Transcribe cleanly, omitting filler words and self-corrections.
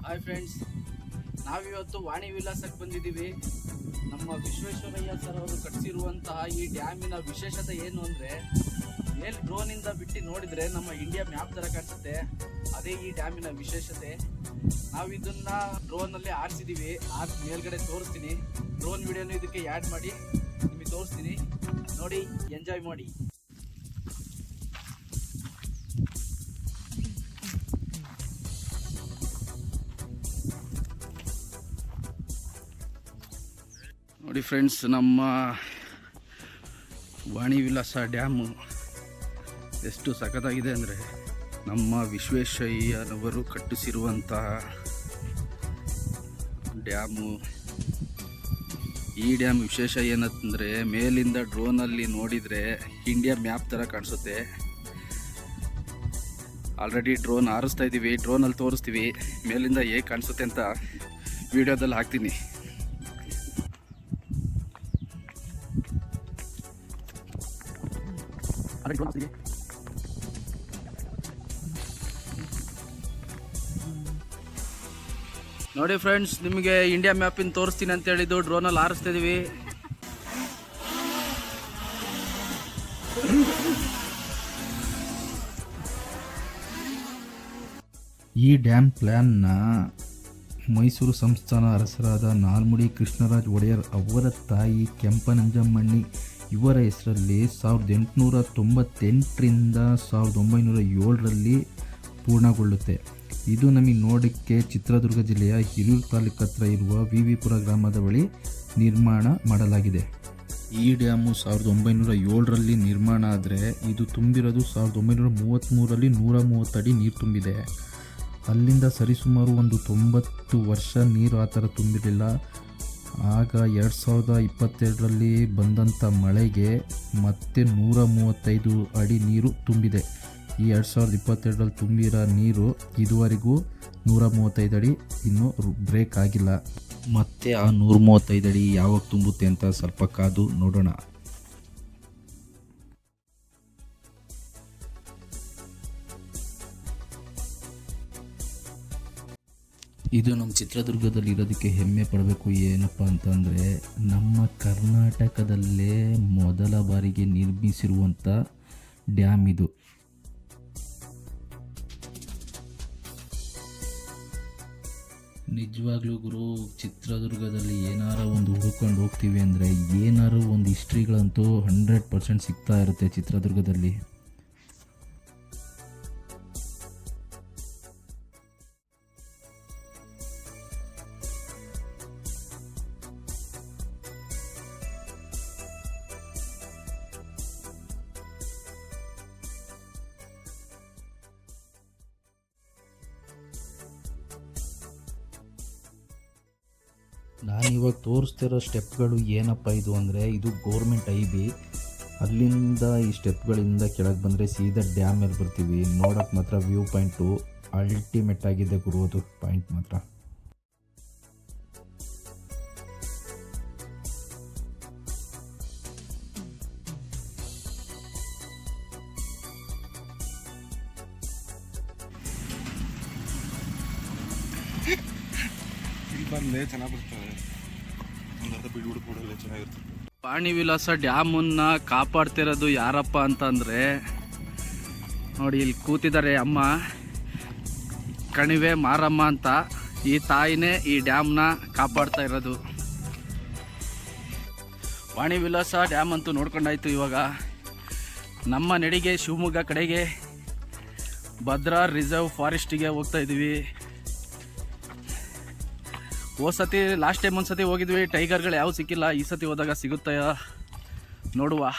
Hi friends, ನಾವಿವತ್ತು ವಾಣಿ ವಿಲಾಸಕ್ಕೆ ಬಂದಿದ್ದೀವಿ. ನಮ್ಮ ವಿಶ್ವೇಶ್ವರಯ್ಯ ಸರ್ ಅವರು ಕಟ್ಟಿಸಿರುವಂತಹ ಈ ಡ್ಯಾಮಿನ ವಿಶೇಷತೆ ಏನು ಅಂದರೆ, ಮೇಲೆ ಡ್ರೋನಿಂದ ಬಿಟ್ಟು ನೋಡಿದರೆ ನಮ್ಮ ಇಂಡಿಯಾ ಮ್ಯಾಪ್ ಥರ ಕಾಣಿಸುತ್ತೆ. ಅದೇ ಈ ಡ್ಯಾಮಿನ ವಿಶೇಷತೆ. ನಾವು ಇದನ್ನು ಡ್ರೋನಲ್ಲಿ ಆರಿಸಿದ್ದೀವಿ. ಮೇಲ್ಗಡೆ ತೋರಿಸ್ತೀನಿ. ಡ್ರೋನ್ ವಿಡಿಯೋನು ಇದಕ್ಕೆ ಆ್ಯಡ್ ಮಾಡಿ ನಿಮಗೆ ತೋರಿಸ್ತೀನಿ. ನೋಡಿ, ಎಂಜಾಯ್ ಮಾಡಿ. ನೋಡಿ ಫ್ರೆಂಡ್ಸ್, ನಮ್ಮ ವಾಣಿ ವಿಲಾಸ ಡ್ಯಾಮು ಎಷ್ಟು ಸಖತ್ತಾಗಿದೆ ಅಂದರೆ, ನಮ್ಮ ವಿಶ್ವೇಶ್ವರಯ್ಯನವರು ಕಟ್ಟಿಸಿರುವಂತಹ ಡ್ಯಾಮು. ಈ ಡ್ಯಾಮ್ ವಿಶೇಷ ಏನಂದರೆ, ಮೇಲಿಂದ ಡ್ರೋನಲ್ಲಿ ನೋಡಿದರೆ ಇಂಡಿಯಾ ಮ್ಯಾಪ್ ಥರ ಕಾಣಿಸುತ್ತೆ. ಆಲ್ರೆಡಿ ಡ್ರೋನ್ ಹಾರಿಸ್ತಾ ಇದ್ದೀವಿ, ಡ್ರೋನಲ್ಲಿ ತೋರಿಸ್ತೀವಿ ಮೇಲಿಂದ ಹೇಗೆ ಕಾಣಿಸುತ್ತೆ ಅಂತ ವಿಡಿಯೋದಲ್ಲಿ ಹಾಕ್ತೀನಿ. ನೋಡಿ ಫ್ರೆಂಡ್ಸ್, ನಿಮಗೆ ಇಂಡಿಯಾ ಮ್ಯಾಪಿನ ತೋರಿಸ್ತೀನಿ ಅಂತ ಹೇಳಿದ್ದು ಡ್ರೋನಲ್ಲಿ ಹಾರಿಸ್ತಾ ಇದೀವಿ. ಈ ಡ್ಯಾಮ್ ಪ್ಲ್ಯಾನ್ನ ಮೈಸೂರು ಸಂಸ್ಥಾನ ಅರಸರಾದ ನಾಲ್ಮುಡಿ ಕೃಷ್ಣರಾಜ ಒಡೆಯರ್ ಅವರ ತಾಯಿ ಕೆಂಪನಂಜಮ್ಮಣ್ಣಿ ಇವರ ಹೆಸರಲ್ಲಿ 1898ರಿಂದ 1907ರಲ್ಲಿ ಪೂರ್ಣಗೊಳ್ಳುತ್ತೆ. ಇದು ನಮಗೆ ನೋಡೋಕ್ಕೆ ಚಿತ್ರದುರ್ಗ ಜಿಲ್ಲೆಯ ಹಿರಿಯೂರು ತಾಲೂಕು ಹತ್ರ ಇರುವ ವಿವಿಪುರ ಗ್ರಾಮದ ಬಳಿ ನಿರ್ಮಾಣ ಮಾಡಲಾಗಿದೆ. ಈ ಡ್ಯಾಮು 1907ರಲ್ಲಿ ನಿರ್ಮಾಣ ಆದರೆ, ಇದು ತುಂಬಿರೋದು 1933ರಲ್ಲಿ 130 ಅಡಿ ನೀರು ತುಂಬಿದೆ. ಅಲ್ಲಿಂದ ಸರಿಸುಮಾರು ಒಂದು 90 ವರ್ಷ ನೀರು ಆ ಥರ ತುಂಬಿರಲಿಲ್ಲ. ಆಗ 2022ರಲ್ಲಿ ಬಂದಂಥ ಮಳೆಗೆ ಮತ್ತೆ 135 ಅಡಿ ನೀರು ತುಂಬಿದೆ. ಈ 2022ರಲ್ಲಿ ತುಂಬಿರೋ ನೀರು ಇದುವರೆಗೂ 135 ಅಡಿ ಇನ್ನೂ ಬ್ರೇಕ್ ಆಗಿಲ್ಲ. ಮತ್ತೆ ಆ 135 ಅಡಿ ಯಾವಾಗ ತುಂಬುತ್ತೆ ಅಂತ ಸ್ವಲ್ಪ ಕಾದು ನೋಡೋಣ. ಇದು ನಮ್ಮ ಚಿತ್ರದುರ್ಗದಲ್ಲಿ ಇರೋದಕ್ಕೆ ಹೆಮ್ಮೆ ಪಡಬೇಕು. ಏನಪ್ಪ ಅಂತಂದರೆ, ನಮ್ಮ ಕರ್ನಾಟಕದಲ್ಲೇ ಮೊದಲ ಬಾರಿಗೆ ನಿರ್ಮಿಸಿರುವಂಥ ಡ್ಯಾಮ್ ಇದು. ನಿಜವಾಗ್ಲೂ ಗುರು, ಚಿತ್ರದುರ್ಗದಲ್ಲಿ ಏನಾರ ಒಂದು ಹುಡ್ಕೊಂಡು ಹೋಗ್ತೀವಿ ಅಂದರೆ ಏನಾರು ಒಂದು ಹಿಸ್ಟ್ರಿಗಳಂತೂ 100% ಸಿಗ್ತಾ ಇರುತ್ತೆ ಚಿತ್ರದುರ್ಗದಲ್ಲಿ. ನಾನಿವಾಗ ತೋರಿಸ್ತಿರೋ ಸ್ಟೆಪ್ಗಳು ಏನಪ್ಪ ಇದು ಅಂದರೆ, ಇದು ಗೌರ್ಮೆಂಟ್ IB. ಅಲ್ಲಿಂದ ಈ ಸ್ಟೆಪ್ಗಳಿಂದ ಕೆಳಗೆ ಬಂದರೆ ಸೀದಾ ಡ್ಯಾಮ್ ಮೇಲೆ ಬರ್ತೀವಿ. ನೋಡೋಕ್ಕೆ ಮಾತ್ರ ವ್ಯೂ ಪಾಯಿಂಟು ಅಲ್ಟಿಮೇಟ್ ಆಗಿದೆ ಗುರು, ಅದು ಪಾಯಿಂಟ್ ಮಾತ್ರ. ವಾಣಿ ವಿಲಾಸ ಡ್ಯಾಮನ್ನ ಕಾಪಾಡ್ತಿರೋದು ಯಾರಪ್ಪ ಅಂತಂದರೆ, ನೋಡಿ ಇಲ್ಲಿ ಕೂತಿದ್ದಾರೆ ಅಮ್ಮ, ಕಣಿವೆ ಮಾರಮ್ಮ ಅಂತ. ಈ ತಾಯಿನೇ ಈ ಡ್ಯಾಮ್ನ ಕಾಪಾಡ್ತಾ ಇರೋದು. ವಾಣಿ ವಿಲಾಸ ಡ್ಯಾಮ್ ಅಂತೂ ನೋಡ್ಕೊಂಡಾಯ್ತು. ಇವಾಗ ನಮ್ಮ ನೆಡಿಗೆ ಶಿವಮೊಗ್ಗ ಕಡೆಗೆ ಭದ್ರಾ ರಿಸರ್ವ್ ಫಾರೆಸ್ಟಿಗೆ ಹೋಗ್ತಾ ಇದ್ದೀವಿ. ಸತಿ ಲಾಸ್ಟ್ ಟೈಮ್ ಒಂದು ಸತಿ ಹೋಗಿದ್ವಿ, ಟೈಗರ್ಗಳು ಯಾವ ಸಿಕ್ಕಿಲ್ಲ. ಈ ಸತಿ ಹೋದಾಗ ಸಿಗುತ್ತಾ ನೋಡುವ.